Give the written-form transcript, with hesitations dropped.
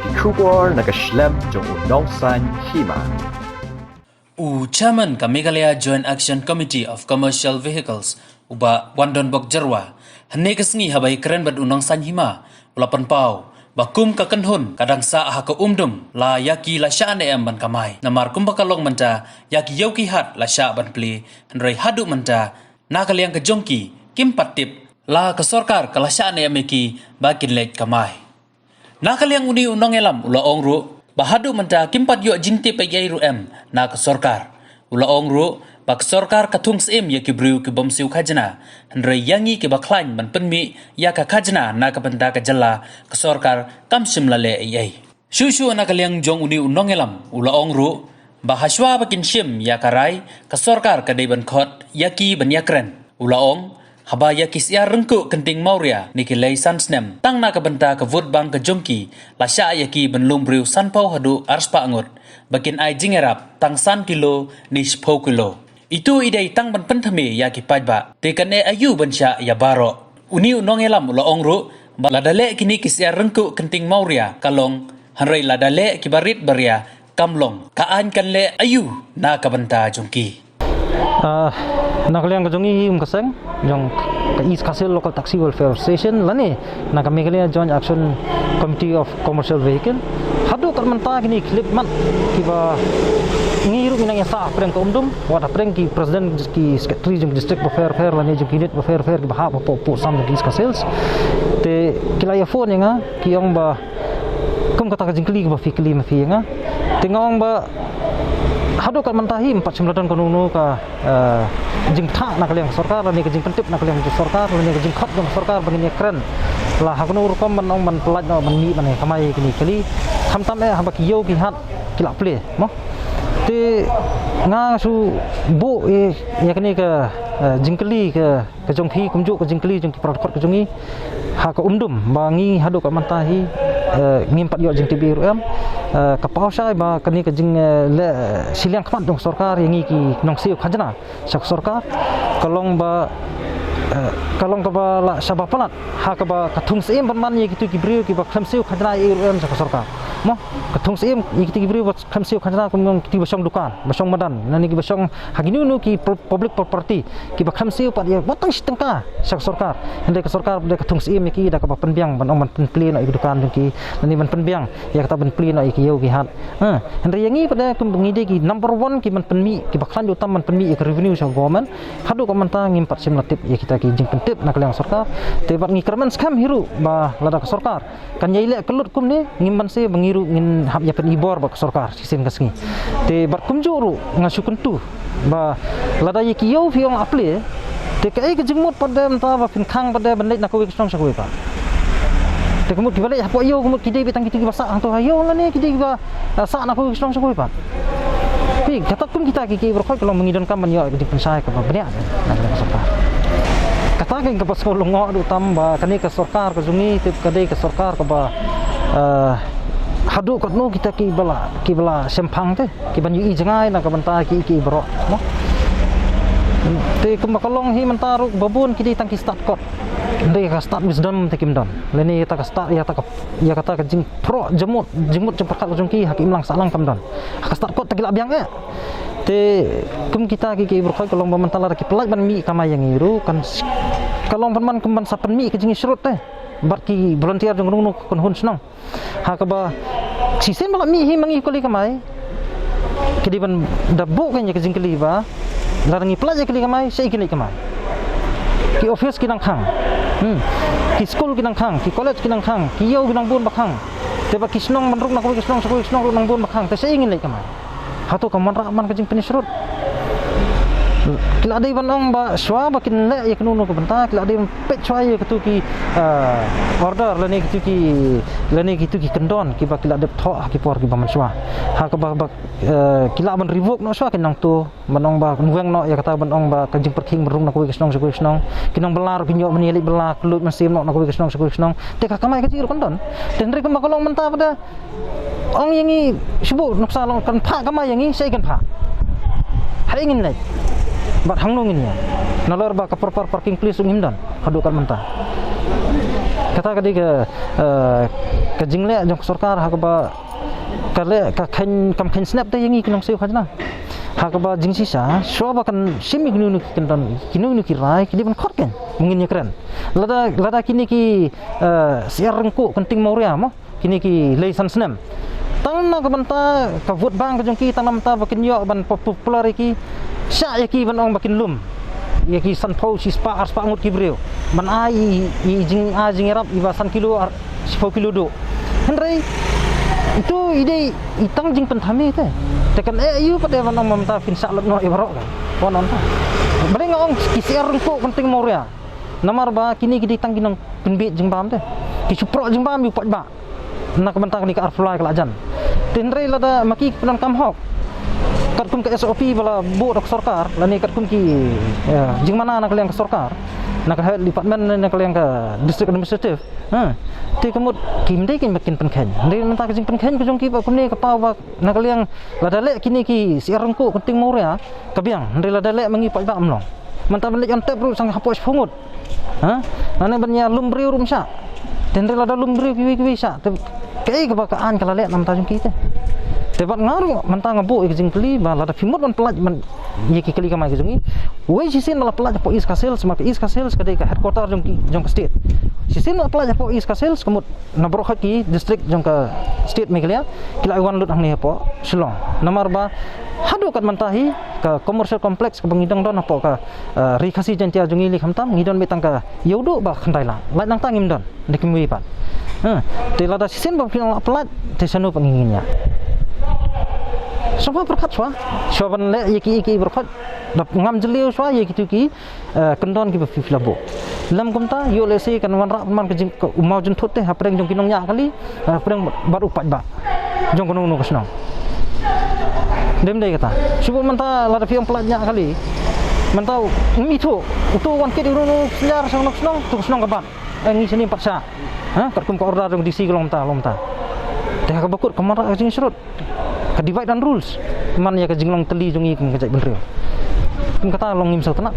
Kikubor nakaslem jong unongsan hima. Chairman ka Meghalaya Joint Action Committee of Commercial Vehicles uba Wandon Bok Jarwa hane kasngi habai keren bad unang sanhima ulapan pau bakum ka kanhun kadang sa aha ka umdum la yaki la sha ne am ban kamai namar kum bakalong manta yaki yoki hat la sha ban pli hanrei hadu manta nakaliang ka jongki kim patip la ka sarkar ka la sha ne ameki bakin lek kamai nakaliang uni unang elam ula ongru bahadu menta kimpat yo jingti payai ruem na ka sarkar ula ongru bak sarkar katung sem ya kibriu ke bomsiu khajna hanre yangi ke baklain man penmi ya ka khajna na ka benda ka jalla ka sarkar kamsim lale ai shushu na kaliang jong uni unong elam ula ongru bahaswa bakin shim ya karai ka sarkar ka dei ban khot yaki ban yakren ula ong haba ya kisya rengku kenting Maurya niki lei sansnem tang na ka benta ka vot bang ka jongki la sha yaki ben lumbriu sanpau hadu arspa angut bakin ai jingerap tang san kilo ni 10 kilo itu idai tang ban penthame yaki pajba te kane ayu ban sha ya baro uni unong elam ulo ongru ladale kini kisya rengku kenting Maurya kalong hanrei ladale kibarit baria kamlong kaan kan le ayu na ka benta jongki nakaliang kajongi kaseng yang ke East Castle Local Taxi Welfare Station lani nak Meghalaya Joint Action Committee of Commercial Vehicle hadu kat menta kini klip man kiba ngiru minang yasa apreng ka umdum wada apreng ki president ki secretary jung district fair lani jung unit fair ki bahap po sam di East Castle te kilaya phone nga ki yang ba kum kata ka jingkli ba fikli ma fi nga tingong ba hadu kat mentahi 49 konunu ka jing tha nak liang sarkar ni ke jing pentip nak liang sarkar ni ke jing khat jong sarkar bangini keren la haknu rukom manong man pelaj no man ni man kamai kini kali tham tam haba ki yo ki hat kila ple mo te nga su bu ya kini ke jingkeli ke jong phi kumju ke jingkeli jong ki protokol ke jongi ha ka umdum bangi hadu kat mentahi ngimpat yo jing tibi rum kapau sai ba kani ke jing le siliang khamat jong sarkar yangi ki nong siu khajna sak sarkar kalong ba la sabab palat ha ka ba katung seim ban ye gitu ki briu ki ba kham siu khajna rum sak sarkar mo katung seim ki ki briu ba kham siu khajna kum ki basong dukan basong madan nani ki basong haginu nu ki public property ki ba kham siu pat ye botang setengka sak sarkar hende ka sarkar de katung seim ki da ka ba penbiang ban man penpli na dukan ki nani man penbiang ya kata penpli na ki yo ki hat hende yangi pada kum ngide ki number 1 ki man penmi ki ba khlan utam man penmi ki revenue sa government hadu ka man ta ngimpat sim latip ya kita ki jing pentip nak liang sarkar te bat ngikraman skam hiru ba lada ka sarkar kan yaile kelut kum ni ngimban se bangiru ngin hab ya pen ibor ba ka sarkar sisim kasngi te bat kumjuru ngasukun tu ba lada ye ki yo fiong aple te kai ke jingmut pada mta ba pin khang pada bandai nak ko strong sakoi pa te kumut ki balik hapo yo kumut kidai bitang kitu basa hang to ayo la ni kidai ba sa nak ko strong sakoi pa pi kata kum kita ki berkhoi kalau mengidon kam ban yo di pensai ka ba bria nak liang sarkar kata kan ke pas kolongo du tamba kani ke sarkar ke jungi tip kadai ke sarkar ke ba hadu kat no kita ki bala sempang te ki ban yu jangai na ka banta ki bro no te kum kolong hi mentaru babun ki tangki start kot ndai ka start wisdom te kim don leni ta ka start ya kata ka jing pro jemut cepat jungki hakim lang salang kam don ka start kot tegila biang te kum kita ki berkhoi kolong mentala ki pelaj ban mi kama yang iru kan kalong pan kum ban sapen mi ke jingi srut te bat ki volunteer jong nung kon hun snong ha ka ba sisen bala mi hi mangi koli kamai kidi ban dabu kan ya ke jingkeli ba larangi pelaj keli kamai sei keli kamai ki office kinang khang ki school kinang khang ki college kinang khang ki yo kinang bun bakhang te ba kisnong manruk nak ki kisnong nang bun bakhang te sei ingin lek kamai hatu kaman raman kajing penisrut kila dai banong ba swa bakin le ya kunu ko benta kila dai pet swa ya ketu ki order lani kitu ki kendon ki ba kila dep tho ki por ki ba man swa ha ka ba kila ban revoke no swa kinang tu banong ba nuweng no ya kata banong ba kajing perking berung nak ko kisnong kinong belar ki nyok menili belar kelut mesim no nak ko kisnong te ka kamai kajir kendon den rek ma kolong menta pada ong yangi sibu noksa long kan pha kamai yangi sei kan pha hai ingin lai bat hangnong ini ya nalor ba ka parking place ung himdan hadu kan menta kata kadi ke jingle jong sarkar hakba kale ka khen snap te yangi kinong seu khajna hakba jingsi sa shoba kan simi gnu kinu kirai kidi ban khot ken mungin keren lada kini ki siarengku kenting moria mo kini ki leisan snam tanna ka banta ka vote bang ka jongki tanam ta bakin yo ban popular ki sya yaki ban ong bakin lum yaki san pau si spa ngut kibreu ban ai jing erap iba san kilo 10 kilo do henry itu ide itang jing penthami te tekan yu pada ban ong mamta fin salot no ibarok kan wonon ta bale ngong kisiar rengko penting moria namar ba kini gidi tang kinong penbit jing bam te ki supro jing bam yu pat ba nak bantang ni ka arfulai kalajan tenre lada maki penan kamhok katkum ke SOP bala bu dok sarkar lani katkum ki jing mana nak liang ke sarkar nak department nak liang ke district administrative te kamut kim dei kin makin penken ndei menta ke jing penken ke jong ki ba kumne ka pau ba nak liang lada le kini ki siarengku kenting moria kabiang ndei lada le mangi pat ba amlong menta balik on tap ru sang hapos fungut nane banya lumbriu rumsa tenre lada lumbriu kiwi sa kei kebakaan kala le nam ta jong ki te tebat ngaru mentang ngabu jing peli ba lada fimut man pelaj man yeki kali kamai jungi we sisin mala pelaj po is kasel semak is kasel kadai ka headquarter jong ka state sisin mala pelaj po is kasel kemut nabrok haki district jong ka state Meghalaya kila iwan lut hang ni po Shillong namar ba hadu kat mantahi ka commercial complex ka bangidang don apa ka rikasi jantia jungi li khamtam ngidon metang ka yodo ba khandaila lai nang tangim don dikimwi pat te lada sisin ba pinang pelaj te sanu panginginnya semua berkat swa swaban le yeki berkat dap ngam jeliu swa yeki tu ki kendon ki filabo lam kumta yo le se kan wan rak man ke umau jun thot te hapreng jong kinong nya kali hapreng baru pat ba jong kono no kesnong dem dei kata subu manta la da fiong pelanya kali manta mi tu utu wan ke diru selar sang nok snong tu snong kabat ngi sini paksa katkum ko order jong disi lom ta teh ka bakut kamara jing surut ka divide dan rules man ya ka jinglong teli jongi kan kajak belreu kata long ngim sa tanak